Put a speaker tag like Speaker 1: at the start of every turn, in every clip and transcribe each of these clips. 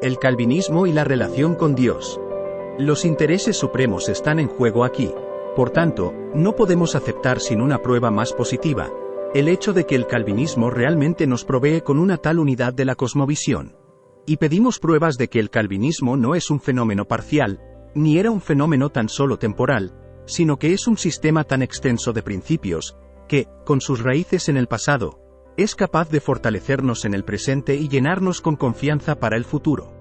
Speaker 1: El calvinismo y la relación con Dios. Los intereses supremos están en juego aquí. Por tanto, no podemos aceptar sin una prueba más positiva, el hecho de que el calvinismo realmente nos provee con una tal unidad de la cosmovisión. Y pedimos pruebas de que el calvinismo no es un fenómeno parcial, ni era un fenómeno tan solo temporal, sino que es un sistema tan extenso de principios, que, con sus raíces en el pasado, es capaz de fortalecernos en el presente y llenarnos con confianza para el futuro.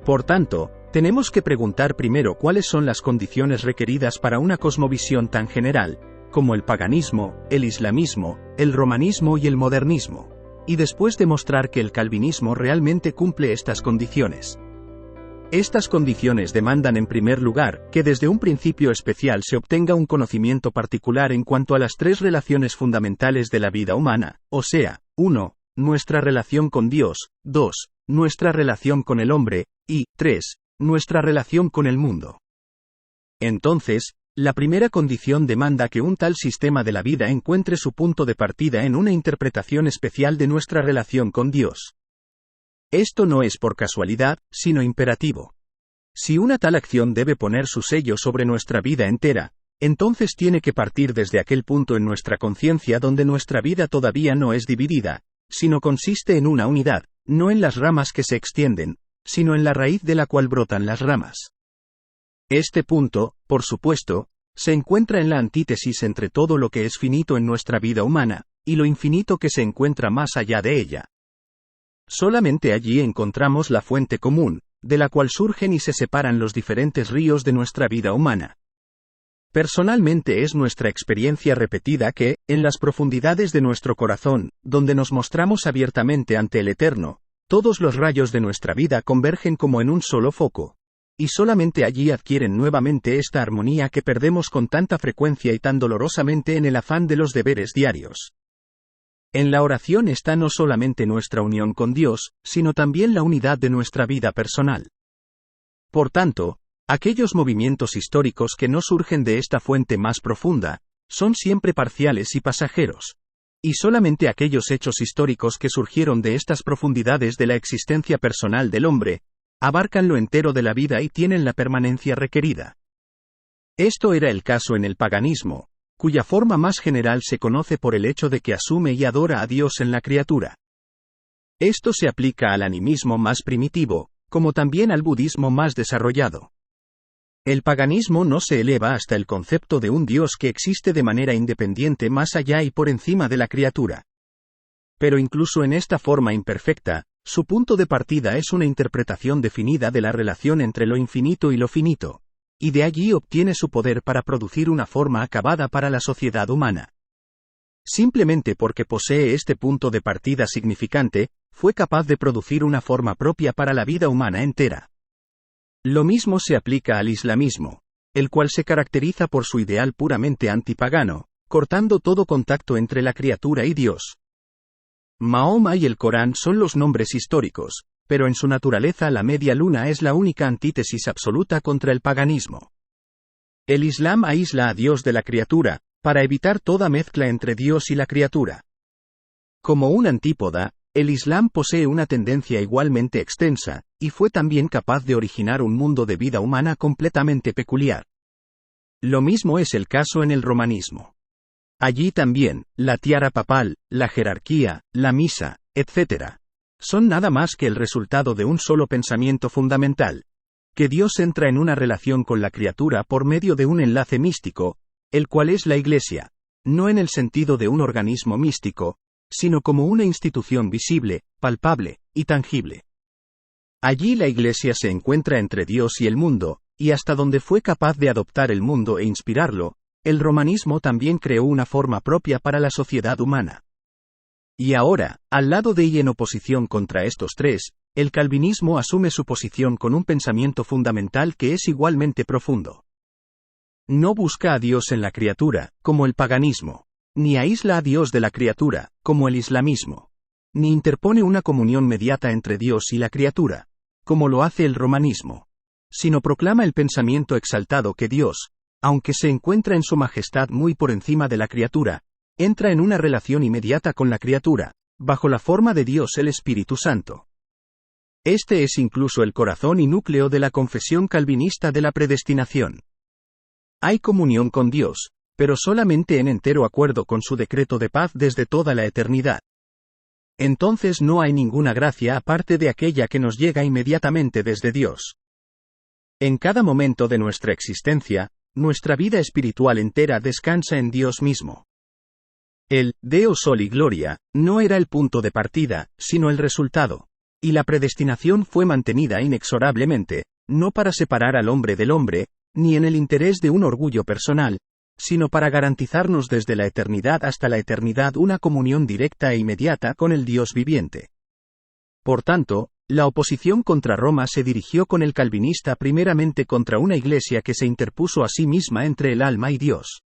Speaker 1: Por tanto, tenemos que preguntar primero cuáles son las condiciones requeridas para una cosmovisión tan general, como el paganismo, el islamismo, el romanismo y el modernismo, y después demostrar que el calvinismo realmente cumple estas condiciones. Estas condiciones demandan en primer lugar, que desde un principio especial se obtenga un conocimiento particular en cuanto a las tres relaciones fundamentales de la vida humana, o sea, 1. Nuestra relación con Dios, 2. Nuestra relación con el hombre, y 3. Nuestra relación con el mundo. Entonces, la primera condición demanda que un tal sistema de la vida encuentre su punto de partida en una interpretación especial de nuestra relación con Dios. Esto no es por casualidad, sino imperativo. Si una tal acción debe poner su sello sobre nuestra vida entera, entonces tiene que partir desde aquel punto en nuestra conciencia donde nuestra vida todavía no es dividida, sino consiste en una unidad, no en las ramas que se extienden, sino en la raíz de la cual brotan las ramas. Este punto, por supuesto, se encuentra en la antítesis entre todo lo que es finito en nuestra vida humana, y lo infinito que se encuentra más allá de ella. Solamente allí encontramos la fuente común, de la cual surgen y se separan los diferentes ríos de nuestra vida humana. Personalmente es nuestra experiencia repetida que, en las profundidades de nuestro corazón, donde nos mostramos abiertamente ante el Eterno, todos los rayos de nuestra vida convergen como en un solo foco. Y solamente allí adquieren nuevamente esta armonía que perdemos con tanta frecuencia y tan dolorosamente en el afán de los deberes diarios. En la oración está no solamente nuestra unión con Dios, sino también la unidad de nuestra vida personal. Por tanto, aquellos movimientos históricos que no surgen de esta fuente más profunda, son siempre parciales y pasajeros. Y solamente aquellos hechos históricos que surgieron de estas profundidades de la existencia personal del hombre, abarcan lo entero de la vida y tienen la permanencia requerida. Esto era el caso en el paganismo, cuya forma más general se conoce por el hecho de que asume y adora a Dios en la criatura. Esto se aplica al animismo más primitivo, como también al budismo más desarrollado. El paganismo no se eleva hasta el concepto de un Dios que existe de manera independiente más allá y por encima de la criatura. Pero incluso en esta forma imperfecta, su punto de partida es una interpretación definida de la relación entre lo infinito y lo finito, y de allí obtiene su poder para producir una forma acabada para la sociedad humana. Simplemente porque posee este punto de partida significante, fue capaz de producir una forma propia para la vida humana entera. Lo mismo se aplica al islamismo, el cual se caracteriza por su ideal puramente antipagano, cortando todo contacto entre la criatura y Dios. Mahoma y el Corán son los nombres históricos, pero en su naturaleza la media luna es la única antítesis absoluta contra el paganismo. El Islam aísla a Dios de la criatura, para evitar toda mezcla entre Dios y la criatura. Como un antípoda, el Islam posee una tendencia igualmente extensa, y fue también capaz de originar un mundo de vida humana completamente peculiar. Lo mismo es el caso en el romanismo. Allí también, la tiara papal, la jerarquía, la misa, etc., son nada más que el resultado de un solo pensamiento fundamental, que Dios entra en una relación con la criatura por medio de un enlace místico, el cual es la Iglesia, no en el sentido de un organismo místico, sino como una institución visible, palpable y tangible. Allí la Iglesia se encuentra entre Dios y el mundo, y hasta donde fue capaz de adoptar el mundo e inspirarlo, el romanismo también creó una forma propia para la sociedad humana. Y ahora, al lado de y en oposición contra estos tres, el calvinismo asume su posición con un pensamiento fundamental que es igualmente profundo. No busca a Dios en la criatura, como el paganismo, ni aísla a Dios de la criatura, como el islamismo, ni interpone una comunión mediata entre Dios y la criatura, como lo hace el romanismo, sino proclama el pensamiento exaltado que Dios, aunque se encuentra en su majestad muy por encima de la criatura, entra en una relación inmediata con la criatura, bajo la forma de Dios el Espíritu Santo. Este es incluso el corazón y núcleo de la confesión calvinista de la predestinación. Hay comunión con Dios, pero solamente en entero acuerdo con su decreto de paz desde toda la eternidad. Entonces no hay ninguna gracia aparte de aquella que nos llega inmediatamente desde Dios. En cada momento de nuestra existencia, nuestra vida espiritual entera descansa en Dios mismo. El Deo Soli Gloria no era el punto de partida, sino el resultado. Y la predestinación fue mantenida inexorablemente, no para separar al hombre del hombre, ni en el interés de un orgullo personal, sino para garantizarnos desde la eternidad hasta la eternidad una comunión directa e inmediata con el Dios viviente. Por tanto, la oposición contra Roma se dirigió con el calvinista primeramente contra una iglesia que se interpuso a sí misma entre el alma y Dios.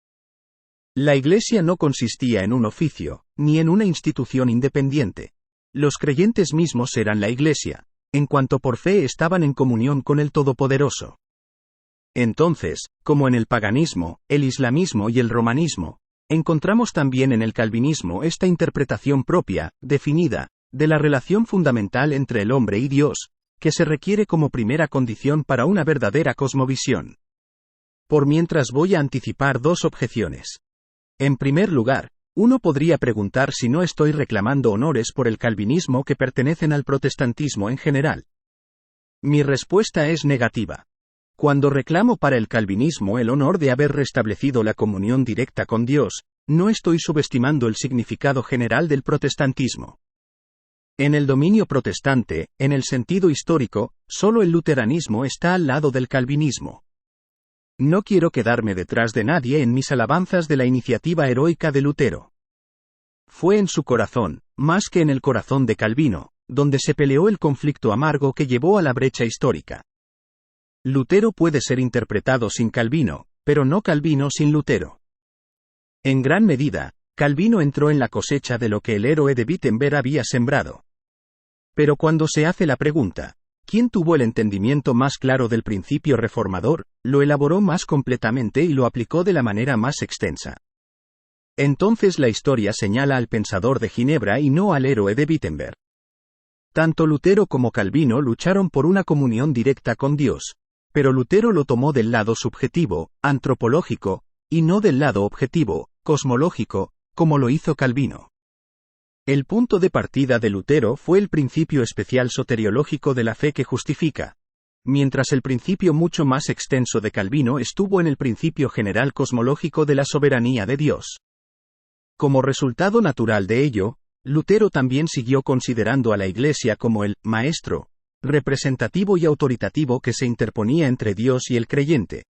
Speaker 1: La iglesia no consistía en un oficio, ni en una institución independiente. Los creyentes mismos eran la iglesia, en cuanto por fe estaban en comunión con el Todopoderoso. Entonces, como en el paganismo, el islamismo y el romanismo, encontramos también en el calvinismo esta interpretación propia, definida, de la relación fundamental entre el hombre y Dios, que se requiere como primera condición para una verdadera cosmovisión. Por mientras voy a anticipar dos objeciones. En primer lugar, uno podría preguntar si no estoy reclamando honores por el calvinismo que pertenecen al protestantismo en general. Mi respuesta es negativa. Cuando reclamo para el calvinismo el honor de haber restablecido la comunión directa con Dios, no estoy subestimando el significado general del protestantismo. En el dominio protestante, en el sentido histórico, solo el luteranismo está al lado del calvinismo. No quiero quedarme detrás de nadie en mis alabanzas de la iniciativa heroica de Lutero. Fue en su corazón, más que en el corazón de Calvino, donde se peleó el conflicto amargo que llevó a la brecha histórica. Lutero puede ser interpretado sin Calvino, pero no Calvino sin Lutero. En gran medida, Calvino entró en la cosecha de lo que el héroe de Wittenberg había sembrado. Pero cuando se hace la pregunta, ¿quién tuvo el entendimiento más claro del principio reformador?, lo elaboró más completamente y lo aplicó de la manera más extensa. Entonces la historia señala al pensador de Ginebra y no al héroe de Wittenberg. Tanto Lutero como Calvino lucharon por una comunión directa con Dios, pero Lutero lo tomó del lado subjetivo, antropológico, y no del lado objetivo, cosmológico, como lo hizo Calvino. El punto de partida de Lutero fue el principio especial soteriológico de la fe que justifica, mientras el principio mucho más extenso de Calvino estuvo en el principio general cosmológico de la soberanía de Dios. Como resultado natural de ello, Lutero también siguió considerando a la Iglesia como el maestro, representativo y autoritativo que se interponía entre Dios y el creyente,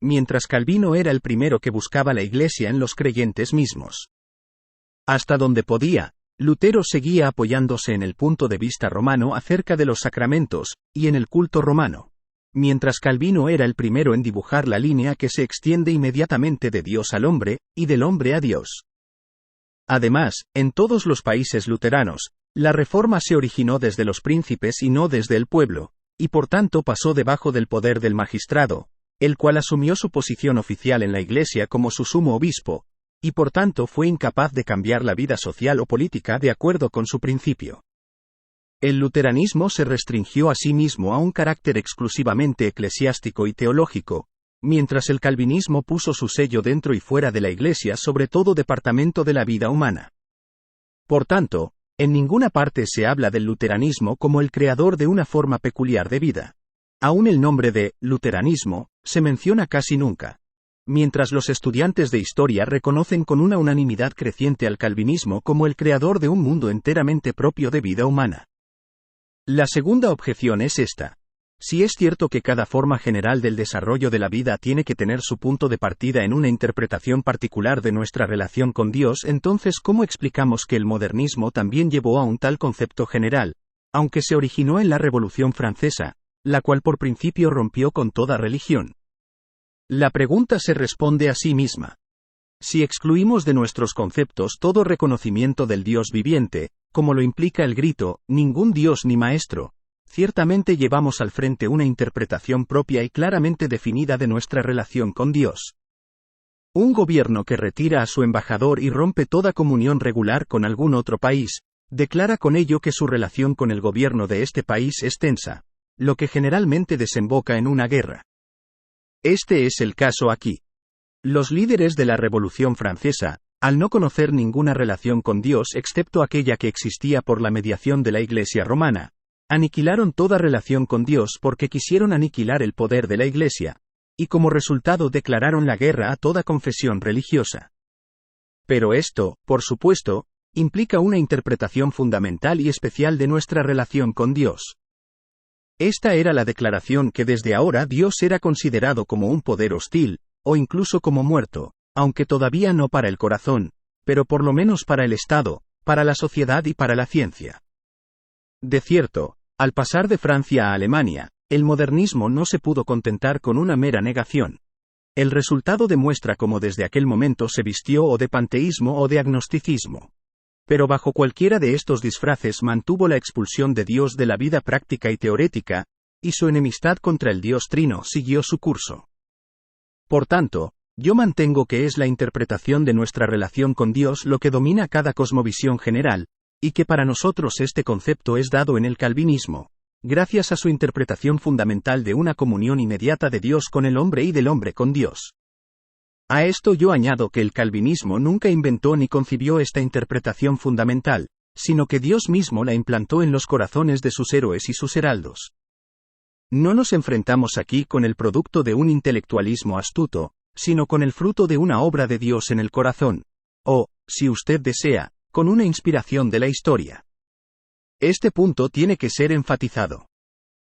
Speaker 1: mientras Calvino era el primero que buscaba la Iglesia en los creyentes mismos. Hasta donde podía, Lutero seguía apoyándose en el punto de vista romano acerca de los sacramentos, y en el culto romano, mientras Calvino era el primero en dibujar la línea que se extiende inmediatamente de Dios al hombre, y del hombre a Dios. Además, en todos los países luteranos, la reforma se originó desde los príncipes y no desde el pueblo, y por tanto pasó debajo del poder del magistrado, el cual asumió su posición oficial en la Iglesia como su sumo obispo, y por tanto fue incapaz de cambiar la vida social o política de acuerdo con su principio. El luteranismo se restringió a sí mismo a un carácter exclusivamente eclesiástico y teológico, mientras el calvinismo puso su sello dentro y fuera de la Iglesia sobre todo departamento de la vida humana. Por tanto, en ninguna parte se habla del luteranismo como el creador de una forma peculiar de vida. Aún el nombre de luteranismo se menciona casi nunca. Mientras los estudiantes de historia reconocen con una unanimidad creciente al calvinismo como el creador de un mundo enteramente propio de vida humana. La segunda objeción es esta. Si es cierto que cada forma general del desarrollo de la vida tiene que tener su punto de partida en una interpretación particular de nuestra relación con Dios, entonces ¿cómo explicamos que el modernismo también llevó a un tal concepto general, aunque se originó en la Revolución Francesa, la cual por principio rompió con toda religión? La pregunta se responde a sí misma. Si excluimos de nuestros conceptos todo reconocimiento del Dios viviente, como lo implica el grito, ningún Dios ni maestro, ciertamente llevamos al frente una interpretación propia y claramente definida de nuestra relación con Dios. Un gobierno que retira a su embajador y rompe toda comunión regular con algún otro país, declara con ello que su relación con el gobierno de este país es tensa, lo que generalmente desemboca en una guerra. Este es el caso aquí. Los líderes de la Revolución Francesa, al no conocer ninguna relación con Dios excepto aquella que existía por la mediación de la Iglesia romana, aniquilaron toda relación con Dios porque quisieron aniquilar el poder de la Iglesia, y como resultado declararon la guerra a toda confesión religiosa. Pero esto, por supuesto, implica una interpretación fundamental y especial de nuestra relación con Dios. Esta era la declaración que desde ahora Dios era considerado como un poder hostil, o incluso como muerto, aunque todavía no para el corazón, pero por lo menos para el Estado, para la sociedad y para la ciencia. De cierto, al pasar de Francia a Alemania, el modernismo no se pudo contentar con una mera negación. El resultado demuestra cómo desde aquel momento se vistió o de panteísmo o de agnosticismo. Pero bajo cualquiera de estos disfraces mantuvo la expulsión de Dios de la vida práctica y teorética, y su enemistad contra el Dios Trino siguió su curso. Por tanto, yo mantengo que es la interpretación de nuestra relación con Dios lo que domina cada cosmovisión general, y que para nosotros este concepto es dado en el calvinismo, gracias a su interpretación fundamental de una comunión inmediata de Dios con el hombre y del hombre con Dios. A esto yo añado que el calvinismo nunca inventó ni concibió esta interpretación fundamental, sino que Dios mismo la implantó en los corazones de sus héroes y sus heraldos. No nos enfrentamos aquí con el producto de un intelectualismo astuto, sino con el fruto de una obra de Dios en el corazón, o, si usted desea, con una inspiración de la historia. Este punto tiene que ser enfatizado.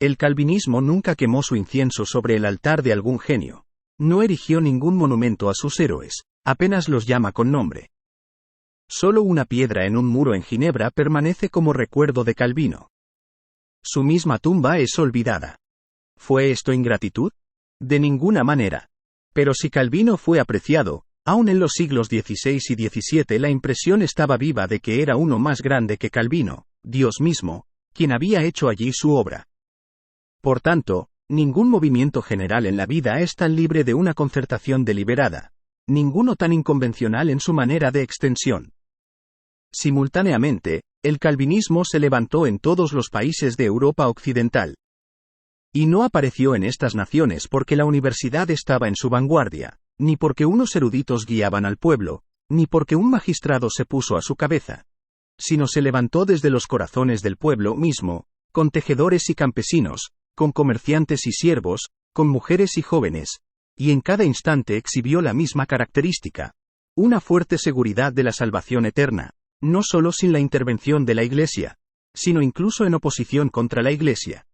Speaker 1: El calvinismo nunca quemó su incienso sobre el altar de algún genio. No erigió ningún monumento a sus héroes, apenas los llama con nombre. Solo una piedra en un muro en Ginebra permanece como recuerdo de Calvino. Su misma tumba es olvidada. ¿Fue esto ingratitud? De ninguna manera. Pero si Calvino fue apreciado, aún en los siglos XVI y XVII la impresión estaba viva de que era uno más grande que Calvino, Dios mismo, quien había hecho allí su obra. Por tanto, ningún movimiento general en la vida es tan libre de una concertación deliberada, ninguno tan inconvencional en su manera de extensión. Simultáneamente, el calvinismo se levantó en todos los países de Europa occidental. Y no apareció en estas naciones porque la universidad estaba en su vanguardia, ni porque unos eruditos guiaban al pueblo, ni porque un magistrado se puso a su cabeza. Sino se levantó desde los corazones del pueblo mismo, con tejedores y campesinos, con comerciantes y siervos, con mujeres y jóvenes, y en cada instante exhibió la misma característica, una fuerte seguridad de la salvación eterna, no solo sin la intervención de la Iglesia, sino incluso en oposición contra la Iglesia.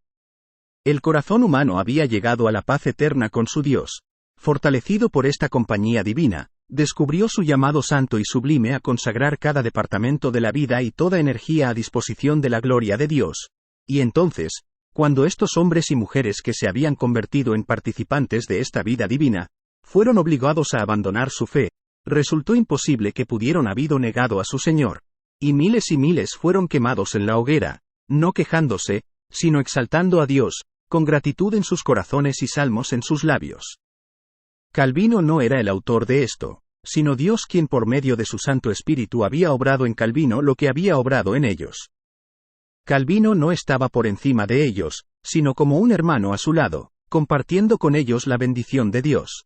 Speaker 1: El corazón humano había llegado a la paz eterna con su Dios. Fortalecido por esta compañía divina, descubrió su llamado santo y sublime a consagrar cada departamento de la vida y toda energía a disposición de la gloria de Dios. Y entonces, cuando estos hombres y mujeres que se habían convertido en participantes de esta vida divina, fueron obligados a abandonar su fe, resultó imposible que pudieran haber negado a su Señor. Y miles fueron quemados en la hoguera, no quejándose, sino exaltando a Dios, con gratitud en sus corazones y salmos en sus labios. Calvino no era el autor de esto, sino Dios quien por medio de su Santo Espíritu había obrado en Calvino lo que había obrado en ellos. Calvino no estaba por encima de ellos, sino como un hermano a su lado, compartiendo con ellos la bendición de Dios.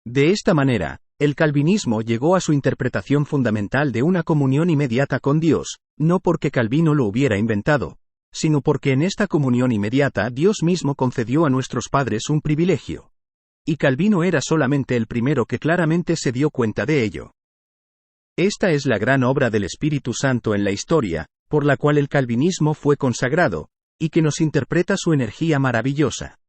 Speaker 1: De esta manera, el calvinismo llegó a su interpretación fundamental de una comunión inmediata con Dios, no porque Calvino lo hubiera inventado, sino porque en esta comunión inmediata Dios mismo concedió a nuestros padres un privilegio. Y Calvino era solamente el primero que claramente se dio cuenta de ello. Esta es la gran obra del Espíritu Santo en la historia, por la cual el calvinismo fue consagrado, y que nos interpreta su energía maravillosa.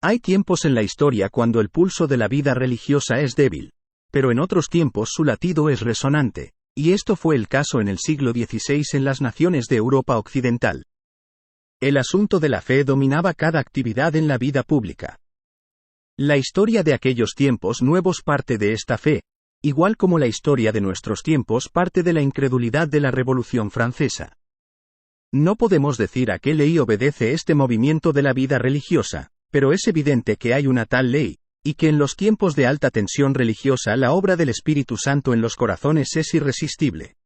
Speaker 1: Hay tiempos en la historia cuando el pulso de la vida religiosa es débil, pero en otros tiempos su latido es resonante, y esto fue el caso en el siglo XVI en las naciones de Europa occidental. El asunto de la fe dominaba cada actividad en la vida pública. La historia de aquellos tiempos nuevos parte de esta fe, igual como la historia de nuestros tiempos parte de la incredulidad de la Revolución Francesa. No podemos decir a qué ley obedece este movimiento de la vida religiosa, pero es evidente que hay una tal ley, y que en los tiempos de alta tensión religiosa la obra del Espíritu Santo en los corazones es irresistible.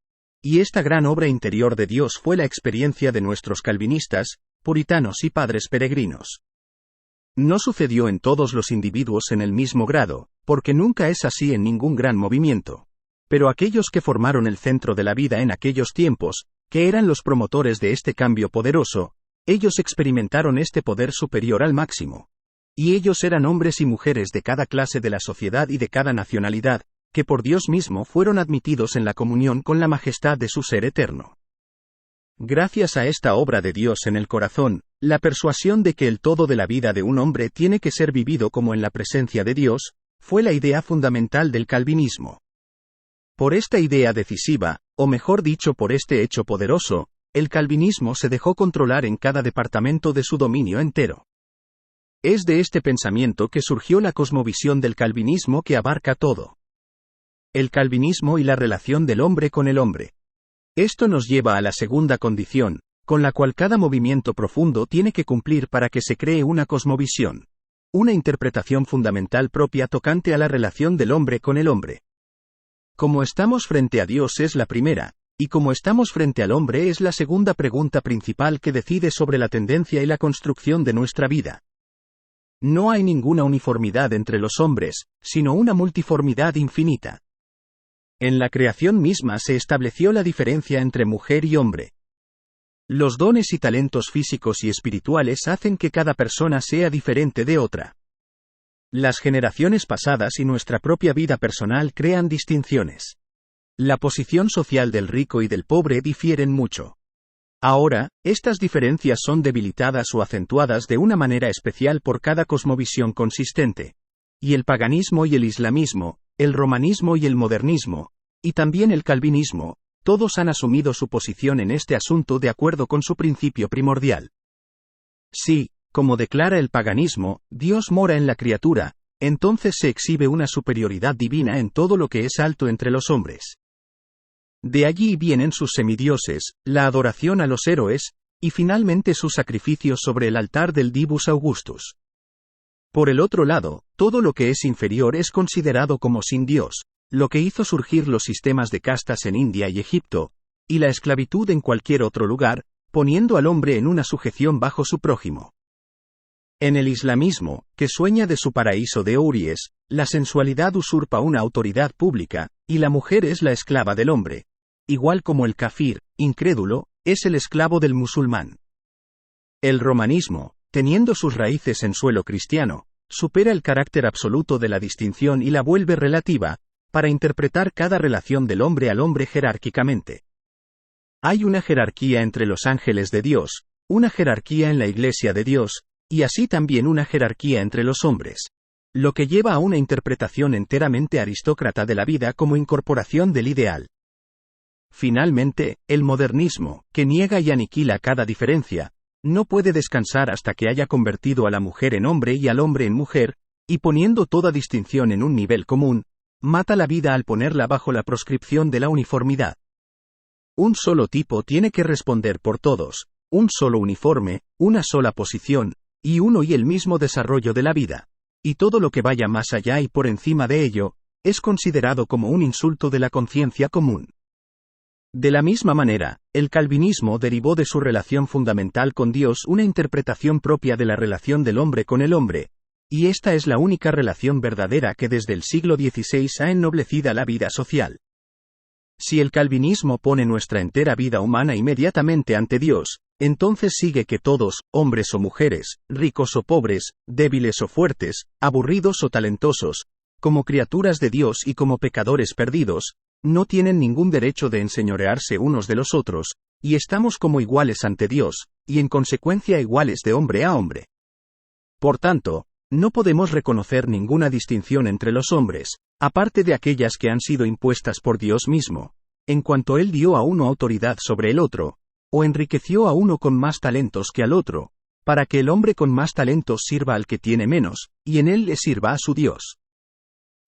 Speaker 1: Y esta gran obra interior de Dios fue la experiencia de nuestros calvinistas, puritanos y padres peregrinos. No sucedió en todos los individuos en el mismo grado, porque nunca es así en ningún gran movimiento. Pero aquellos que formaron el centro de la vida en aquellos tiempos, que eran los promotores de este cambio poderoso, ellos experimentaron este poder superior al máximo. Y ellos eran hombres y mujeres de cada clase de la sociedad y de cada nacionalidad, que por Dios mismo fueron admitidos en la comunión con la majestad de su ser eterno. Gracias a esta obra de Dios en el corazón, la persuasión de que el todo de la vida de un hombre tiene que ser vivido como en la presencia de Dios, fue la idea fundamental del calvinismo. Por esta idea decisiva, o mejor dicho por este hecho poderoso, el calvinismo se dejó controlar en cada departamento de su dominio entero. Es de este pensamiento que surgió la cosmovisión del calvinismo que abarca todo. El calvinismo y la relación del hombre con el hombre. Esto nos lleva a la segunda condición, con la cual cada movimiento profundo tiene que cumplir para que se cree una cosmovisión. Una interpretación fundamental propia tocante a la relación del hombre con el hombre. Como estamos frente a Dios es la primera, y como estamos frente al hombre es la segunda pregunta principal que decide sobre la tendencia y la construcción de nuestra vida. No hay ninguna uniformidad entre los hombres, sino una multiformidad infinita. En la creación misma se estableció la diferencia entre mujer y hombre. Los dones y talentos físicos y espirituales hacen que cada persona sea diferente de otra. Las generaciones pasadas y nuestra propia vida personal crean distinciones. La posición social del rico y del pobre difieren mucho. Ahora, estas diferencias son debilitadas o acentuadas de una manera especial por cada cosmovisión consistente. Y el paganismo y el islamismo, el romanismo y el modernismo, y también el calvinismo, todos han asumido su posición en este asunto de acuerdo con su principio primordial. Si, como declara el paganismo, Dios mora en la criatura, entonces se exhibe una superioridad divina en todo lo que es alto entre los hombres. De allí vienen sus semidioses, la adoración a los héroes, y finalmente sus sacrificios sobre el altar del Divus Augustus. Por el otro lado, todo lo que es inferior es considerado como sin Dios, lo que hizo surgir los sistemas de castas en India y Egipto, y la esclavitud en cualquier otro lugar, poniendo al hombre en una sujeción bajo su prójimo. En el islamismo, que sueña de su paraíso de houris, la sensualidad usurpa una autoridad pública, y la mujer es la esclava del hombre. Igual como el kafir, incrédulo, es el esclavo del musulmán. El romanismo, teniendo sus raíces en suelo cristiano, supera el carácter absoluto de la distinción y la vuelve relativa, para interpretar cada relación del hombre al hombre jerárquicamente. Hay una jerarquía entre los ángeles de Dios, una jerarquía en la Iglesia de Dios, y así también una jerarquía entre los hombres. Lo que lleva a una interpretación enteramente aristócrata de la vida como incorporación del ideal. Finalmente, el modernismo, que niega y aniquila cada diferencia, no puede descansar hasta que haya convertido a la mujer en hombre y al hombre en mujer, y poniendo toda distinción en un nivel común, mata la vida al ponerla bajo la proscripción de la uniformidad. Un solo tipo tiene que responder por todos, un solo uniforme, una sola posición, y uno y el mismo desarrollo de la vida. Y todo lo que vaya más allá y por encima de ello, es considerado como un insulto de la conciencia común. De la misma manera, el calvinismo derivó de su relación fundamental con Dios una interpretación propia de la relación del hombre con el hombre, y esta es la única relación verdadera que desde el siglo XVI ha ennoblecido la vida social. Si el calvinismo pone nuestra entera vida humana inmediatamente ante Dios, entonces sigue que todos, hombres o mujeres, ricos o pobres, débiles o fuertes, aburridos o talentosos, como criaturas de Dios y como pecadores perdidos, no tienen ningún derecho de enseñorearse unos de los otros, y estamos como iguales ante Dios, y en consecuencia iguales de hombre a hombre. Por tanto, no podemos reconocer ninguna distinción entre los hombres, aparte de aquellas que han sido impuestas por Dios mismo, en cuanto Él dio a uno autoridad sobre el otro, o enriqueció a uno con más talentos que al otro, para que el hombre con más talentos sirva al que tiene menos, y en él le sirva a su Dios.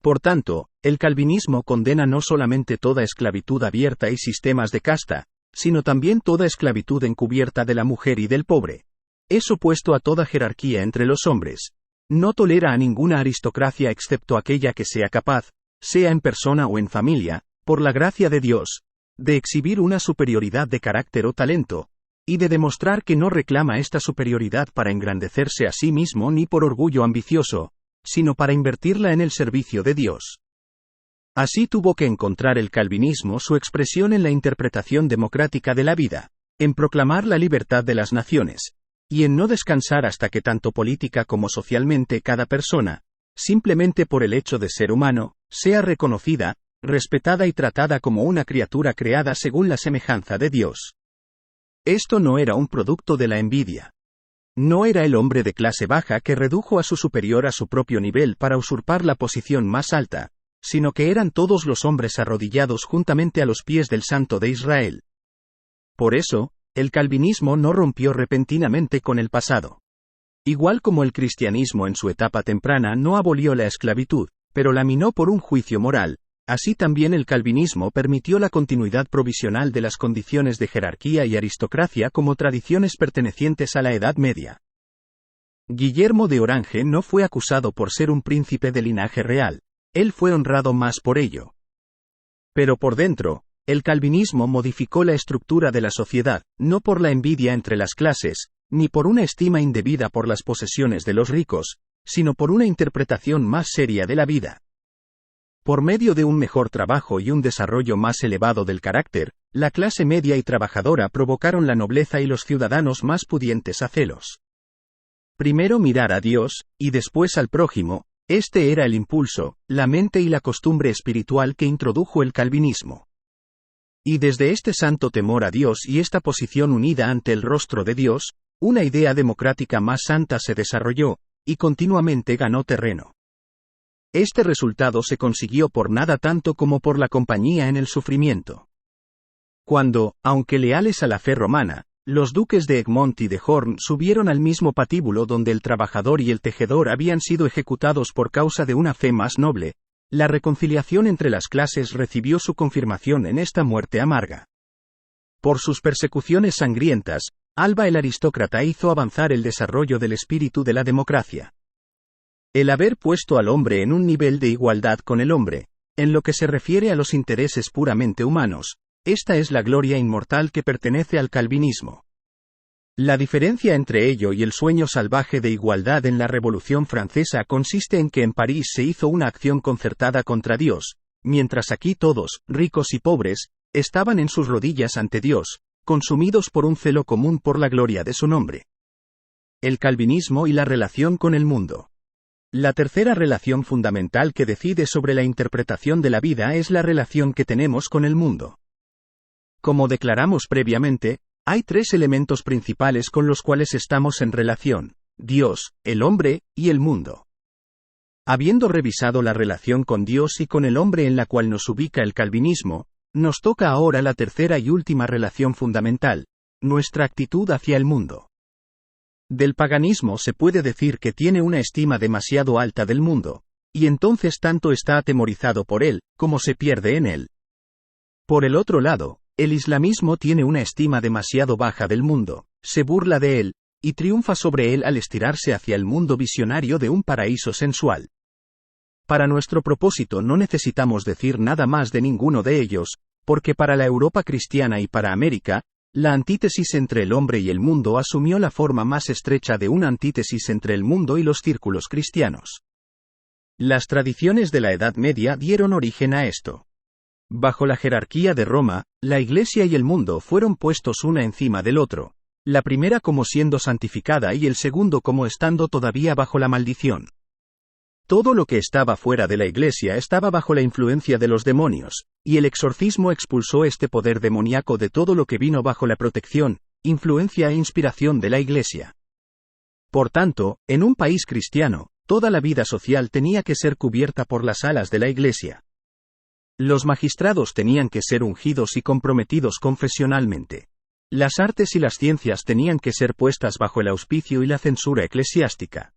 Speaker 1: Por tanto, el calvinismo condena no solamente toda esclavitud abierta y sistemas de casta, sino también toda esclavitud encubierta de la mujer y del pobre. Es opuesto a toda jerarquía entre los hombres. No tolera a ninguna aristocracia excepto aquella que sea capaz, sea en persona o en familia, por la gracia de Dios, de exhibir una superioridad de carácter o talento, y de demostrar que no reclama esta superioridad para engrandecerse a sí mismo ni por orgullo ambicioso, sino para invertirla en el servicio de Dios. Así tuvo que encontrar el calvinismo su expresión en la interpretación democrática de la vida, en proclamar la libertad de las naciones, y en no descansar hasta que tanto política como socialmente cada persona, simplemente por el hecho de ser humano, sea reconocida, respetada y tratada como una criatura creada según la semejanza de Dios. Esto no era un producto de la envidia. No era el hombre de clase baja que redujo a su superior a su propio nivel para usurpar la posición más alta, sino que eran todos los hombres arrodillados juntamente a los pies del Santo de Israel. Por eso, el calvinismo no rompió repentinamente con el pasado. Igual como el cristianismo en su etapa temprana no abolió la esclavitud, pero la minó por un juicio moral, así también el calvinismo permitió la continuidad provisional de las condiciones de jerarquía y aristocracia como tradiciones pertenecientes a la Edad Media. Guillermo de Orange no fue acusado por ser un príncipe de linaje real, él fue honrado más por ello. Pero por dentro, el calvinismo modificó la estructura de la sociedad, no por la envidia entre las clases, ni por una estima indebida por las posesiones de los ricos, sino por una interpretación más seria de la vida. Por medio de un mejor trabajo y un desarrollo más elevado del carácter, la clase media y trabajadora provocaron la nobleza y los ciudadanos más pudientes a celos. Primero mirar a Dios, y después al prójimo, este era el impulso, la mente y la costumbre espiritual que introdujo el calvinismo. Y desde este santo temor a Dios y esta posición unida ante el rostro de Dios, una idea democrática más santa se desarrolló, y continuamente ganó terreno. Este resultado se consiguió por nada tanto como por la compañía en el sufrimiento. Cuando, aunque leales a la fe romana, los duques de Egmont y de Horn subieron al mismo patíbulo donde el trabajador y el tejedor habían sido ejecutados por causa de una fe más noble, la reconciliación entre las clases recibió su confirmación en esta muerte amarga. Por sus persecuciones sangrientas, Alba el aristócrata hizo avanzar el desarrollo del espíritu de la democracia. El haber puesto al hombre en un nivel de igualdad con el hombre, en lo que se refiere a los intereses puramente humanos, esta es la gloria inmortal que pertenece al calvinismo. La diferencia entre ello y el sueño salvaje de igualdad en la Revolución Francesa consiste en que en París se hizo una acción concertada contra Dios, mientras aquí todos, ricos y pobres, estaban en sus rodillas ante Dios, consumidos por un celo común por la gloria de su nombre. El calvinismo y la relación con el mundo. La tercera relación fundamental que decide sobre la interpretación de la vida es la relación que tenemos con el mundo. Como declaramos previamente, hay tres elementos principales con los cuales estamos en relación: Dios, el hombre, y el mundo. Habiendo revisado la relación con Dios y con el hombre en la cual nos ubica el calvinismo, nos toca ahora la tercera y última relación fundamental, nuestra actitud hacia el mundo. Del paganismo se puede decir que tiene una estima demasiado alta del mundo, y entonces tanto está atemorizado por él, como se pierde en él. Por el otro lado, el islamismo tiene una estima demasiado baja del mundo, se burla de él, y triunfa sobre él al estirarse hacia el mundo visionario de un paraíso sensual. Para nuestro propósito no necesitamos decir nada más de ninguno de ellos, porque para la Europa cristiana y para América, la antítesis entre el hombre y el mundo asumió la forma más estrecha de una antítesis entre el mundo y los círculos cristianos. Las tradiciones de la Edad Media dieron origen a esto. Bajo la jerarquía de Roma, la Iglesia y el mundo fueron puestos una encima del otro, la primera como siendo santificada y el segundo como estando todavía bajo la maldición. Todo lo que estaba fuera de la Iglesia estaba bajo la influencia de los demonios, y el exorcismo expulsó este poder demoníaco de todo lo que vino bajo la protección, influencia e inspiración de la Iglesia. Por tanto, en un país cristiano, toda la vida social tenía que ser cubierta por las alas de la Iglesia. Los magistrados tenían que ser ungidos y comprometidos confesionalmente. Las artes y las ciencias tenían que ser puestas bajo el auspicio y la censura eclesiástica.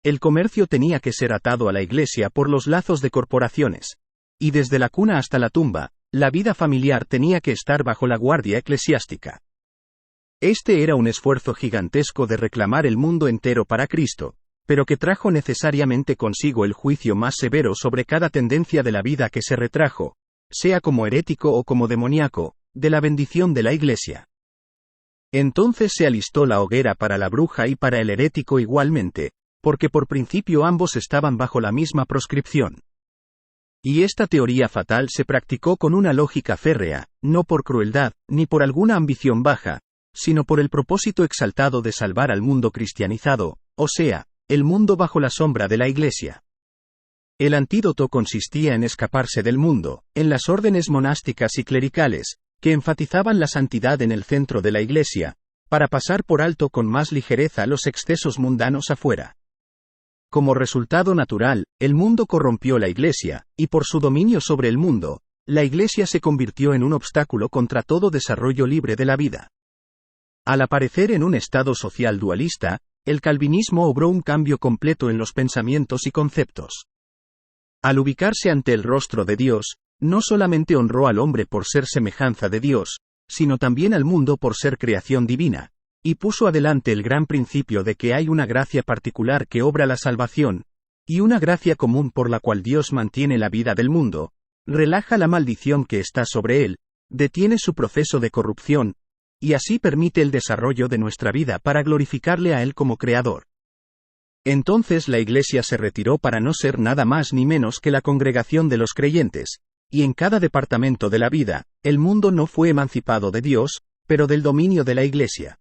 Speaker 1: El comercio tenía que ser atado a la Iglesia por los lazos de corporaciones. Y desde la cuna hasta la tumba, la vida familiar tenía que estar bajo la guardia eclesiástica. Este era un esfuerzo gigantesco de reclamar el mundo entero para Cristo, pero que trajo necesariamente consigo el juicio más severo sobre cada tendencia de la vida que se retrajo, sea como herético o como demoníaco, de la bendición de la Iglesia. Entonces se alistó la hoguera para la bruja y para el herético igualmente, porque por principio ambos estaban bajo la misma proscripción. Y esta teoría fatal se practicó con una lógica férrea, no por crueldad, ni por alguna ambición baja, sino por el propósito exaltado de salvar al mundo cristianizado, o sea, el mundo bajo la sombra de la Iglesia. El antídoto consistía en escaparse del mundo, en las órdenes monásticas y clericales, que enfatizaban la santidad en el centro de la Iglesia, para pasar por alto con más ligereza los excesos mundanos afuera. Como resultado natural, el mundo corrompió la Iglesia, y por su dominio sobre el mundo, la Iglesia se convirtió en un obstáculo contra todo desarrollo libre de la vida. Al aparecer en un estado social dualista, el calvinismo obró un cambio completo en los pensamientos y conceptos. Al ubicarse ante el rostro de Dios, no solamente honró al hombre por ser semejanza de Dios, sino también al mundo por ser creación divina, y puso adelante el gran principio de que hay una gracia particular que obra la salvación, y una gracia común por la cual Dios mantiene la vida del mundo, relaja la maldición que está sobre él, detiene su proceso de corrupción, y así permite el desarrollo de nuestra vida para glorificarle a él como creador. Entonces la Iglesia se retiró para no ser nada más ni menos que la congregación de los creyentes, y en cada departamento de la vida, el mundo no fue emancipado de Dios, pero del dominio de la Iglesia.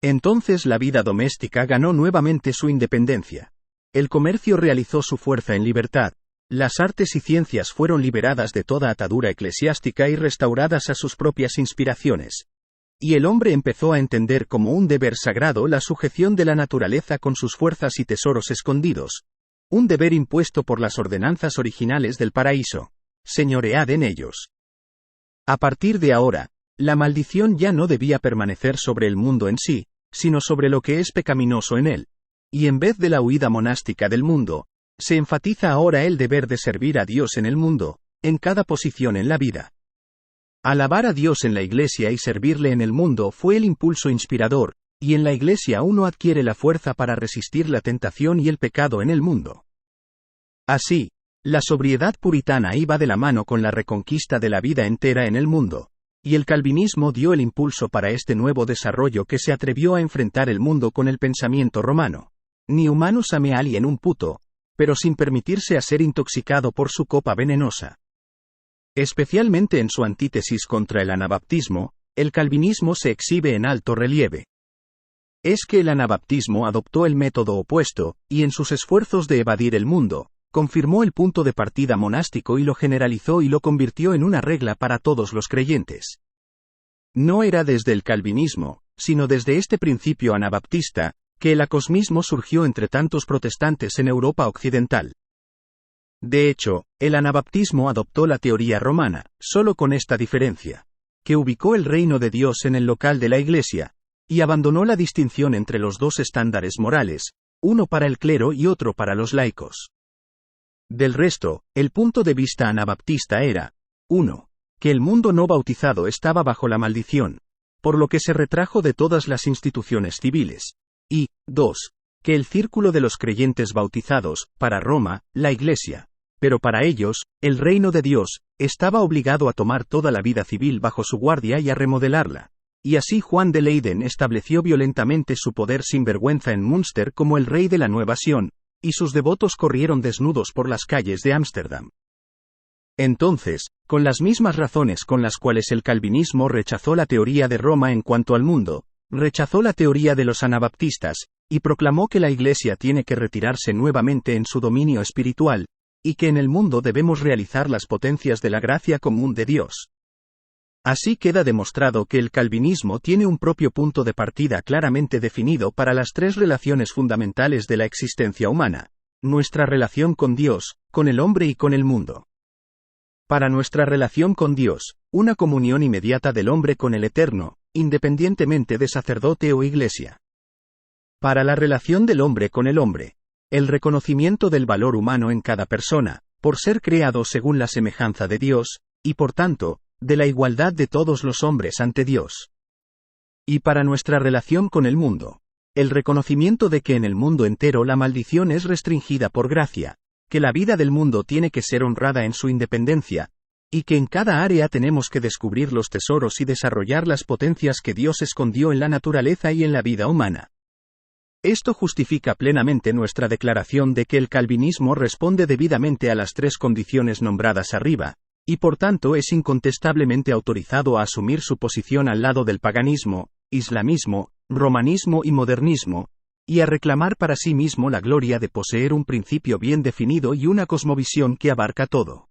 Speaker 1: Entonces la vida doméstica ganó nuevamente su independencia. El comercio realizó su fuerza en libertad, las artes y ciencias fueron liberadas de toda atadura eclesiástica y restauradas a sus propias inspiraciones. Y el hombre empezó a entender como un deber sagrado la sujeción de la naturaleza con sus fuerzas y tesoros escondidos, un deber impuesto por las ordenanzas originales del paraíso. Señoread en ellos. A partir de ahora, la maldición ya no debía permanecer sobre el mundo en sí, sino sobre lo que es pecaminoso en él. Y en vez de la huida monástica del mundo, se enfatiza ahora el deber de servir a Dios en el mundo, en cada posición en la vida. Alabar a Dios en la Iglesia y servirle en el mundo fue el impulso inspirador, y en la Iglesia uno adquiere la fuerza para resistir la tentación y el pecado en el mundo. Así, la sobriedad puritana iba de la mano con la reconquista de la vida entera en el mundo, y el calvinismo dio el impulso para este nuevo desarrollo que se atrevió a enfrentar el mundo con el pensamiento romano. Ni humanus ame alien un puto, pero sin permitirse a ser intoxicado por su copa venenosa. Especialmente en su antítesis contra el anabaptismo, el calvinismo se exhibe en alto relieve. Es que el anabaptismo adoptó el método opuesto, y en sus esfuerzos de evadir el mundo, confirmó el punto de partida monástico y lo generalizó y lo convirtió en una regla para todos los creyentes. No era desde el calvinismo, sino desde este principio anabaptista, que el acosmismo surgió entre tantos protestantes en Europa occidental. De hecho, el anabaptismo adoptó la teoría romana, solo con esta diferencia, que ubicó el reino de Dios en el local de la Iglesia, y abandonó la distinción entre los dos estándares morales, uno para el clero y otro para los laicos. Del resto, el punto de vista anabaptista era, 1. Que el mundo no bautizado estaba bajo la maldición, por lo que se retrajo de todas las instituciones civiles, y, 2. Que el círculo de los creyentes bautizados, para Roma, la Iglesia, pero para ellos, el reino de Dios, estaba obligado a tomar toda la vida civil bajo su guardia y a remodelarla. Y así Juan de Leyden estableció violentamente su poder sin vergüenza en Münster como el rey de la Nueva Sion, y sus devotos corrieron desnudos por las calles de Ámsterdam. Entonces, con las mismas razones con las cuales el calvinismo rechazó la teoría de Roma en cuanto al mundo, rechazó la teoría de los anabaptistas, y proclamó que la Iglesia tiene que retirarse nuevamente en su dominio espiritual, y que en el mundo debemos realizar las potencias de la gracia común de Dios. Así queda demostrado que el calvinismo tiene un propio punto de partida claramente definido para las tres relaciones fundamentales de la existencia humana: nuestra relación con Dios, con el hombre y con el mundo. Para nuestra relación con Dios, una comunión inmediata del hombre con el Eterno, independientemente de sacerdote o iglesia. Para la relación del hombre con el hombre, el reconocimiento del valor humano en cada persona, por ser creado según la semejanza de Dios, y por tanto, de la igualdad de todos los hombres ante Dios. Y para nuestra relación con el mundo, el reconocimiento de que en el mundo entero la maldición es restringida por gracia, que la vida del mundo tiene que ser honrada en su independencia, y que en cada área tenemos que descubrir los tesoros y desarrollar las potencias que Dios escondió en la naturaleza y en la vida humana. Esto justifica plenamente nuestra declaración de que el calvinismo responde debidamente a las tres condiciones nombradas arriba, y por tanto es incontestablemente autorizado a asumir su posición al lado del paganismo, islamismo, romanismo y modernismo, y a reclamar para sí mismo la gloria de poseer un principio bien definido y una cosmovisión que abarca todo.